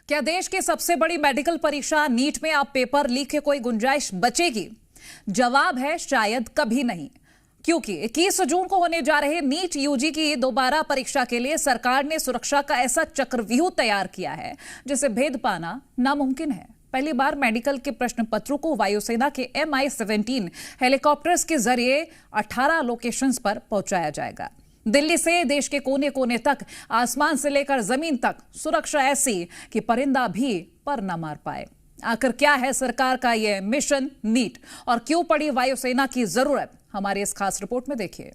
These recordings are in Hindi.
क्या देश की सबसे बड़ी मेडिकल परीक्षा नीट में अब पेपर लीक की कोई गुंजाइश बचेगी? जवाब है शायद कभी नहीं, क्योंकि 21 जून को होने जा रहे नीट यूजी की दोबारा परीक्षा के लिए सरकार ने सुरक्षा का ऐसा चक्रव्यूह तैयार किया है जिसे भेद पाना नामुमकिन है। पहली बार मेडिकल के प्रश्न पत्रों को वायुसेना के MI-17 हेलीकॉप्टर्स के जरिए 18 लोकेशंस पर पहुंचाया जाएगा। दिल्ली से देश के कोने कोने तक, आसमान से लेकर जमीन तक सुरक्षा ऐसी कि परिंदा भी पर न मार पाए। आखिर क्या है सरकार का यह मिशन नीट और क्यों पड़ी वायुसेना की जरूरत? हमारी इस खास रिपोर्ट में देखिए।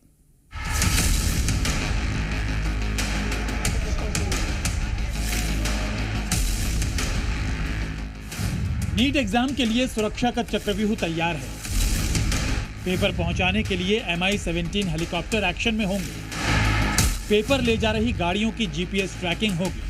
नीट एग्जाम के लिए सुरक्षा का चक्रव्यूह तैयार है। पेपर पहुंचाने के लिए MI-17 हेलीकॉप्टर एक्शन में होंगे। पेपर ले जा रही गाड़ियों की GPS ट्रैकिंग होगी।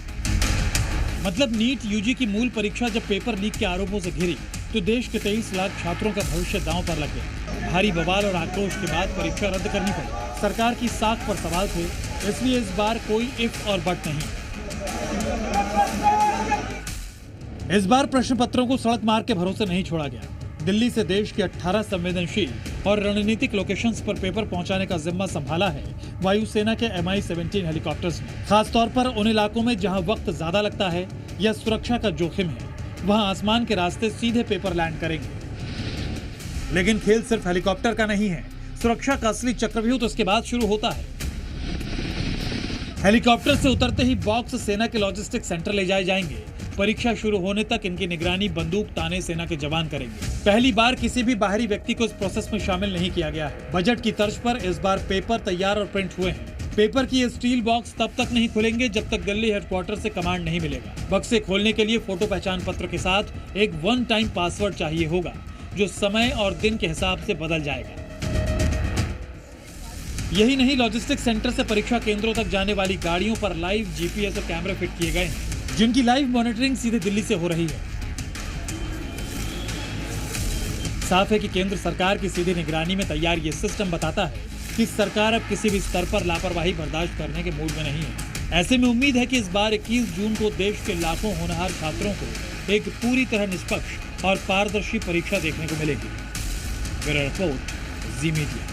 मतलब नीट यूजी की मूल परीक्षा जब पेपर लीक के आरोपों से घिरी तो देश के 23 लाख छात्रों का भविष्य दांव पर लग गया। भारी बवाल और आक्रोश के बाद परीक्षा रद्द करनी पड़ी। सरकार की साख पर सवाल थे, इसलिए इस बार कोई इफ और बट नहीं। इस बार प्रश्न पत्रों को सड़क मार्ग के भरोसे नहीं छोड़ा गया। दिल्ली से देश के 18 संवेदनशील और रणनीतिक लोकेशंस पर पेपर पहुंचाने का जिम्मा संभाला है वायुसेना के MI-17 हेलीकॉप्टर्स ने। खासतौर पर उन इलाकों में जहां वक्त ज्यादा लगता है या सुरक्षा का जोखिम है, वहां आसमान के रास्ते सीधे पेपर लैंड करेंगे। लेकिन खेल सिर्फ हेलीकॉप्टर का नहीं है, सुरक्षा का असली चक्रव्यूह तो इसके बाद शुरू होता है। हेलीकॉप्टर से उतरते ही बॉक्स सेना के लॉजिस्टिक सेंटर ले जाए जाएंगे। परीक्षा शुरू होने तक इनकी निगरानी बंदूक ताने सेना के जवान करेंगे। पहली बार किसी भी बाहरी व्यक्ति को इस प्रोसेस में शामिल नहीं किया गया है। बजट की तर्ज पर इस बार पेपर तैयार और प्रिंट हुए हैं। पेपर की ये स्टील बॉक्स तब तक नहीं खुलेंगे जब तक दिल्ली हेडक्वार्टर से कमांड नहीं मिलेगा। बक्से खोलने के लिए फोटो पहचान पत्र के साथ एक वन टाइम पासवर्ड चाहिए होगा, जो समय और दिन के हिसाब से बदल जाएगा। यही नहीं, लॉजिस्टिक सेंटर से परीक्षा केंद्रों तक जाने वाली गाड़ियों पर लाइव GPS और कैमरे फिट किए गए हैं, जिनकी लाइव मॉनिटरिंग सीधे दिल्ली से हो रही है। साफ है कि केंद्र सरकार की सीधी निगरानी में तैयार ये सिस्टम बताता है कि सरकार अब किसी भी स्तर पर लापरवाही बर्दाश्त करने के मूड में नहीं है। ऐसे में उम्मीद है कि इस बार 21 जून को देश के लाखों होनहार छात्रों को एक पूरी तरह निष्पक्ष और पारदर्शी परीक्षा देखने को मिलेगी। ब्यूरो रिपोर्ट, जी मीडिया।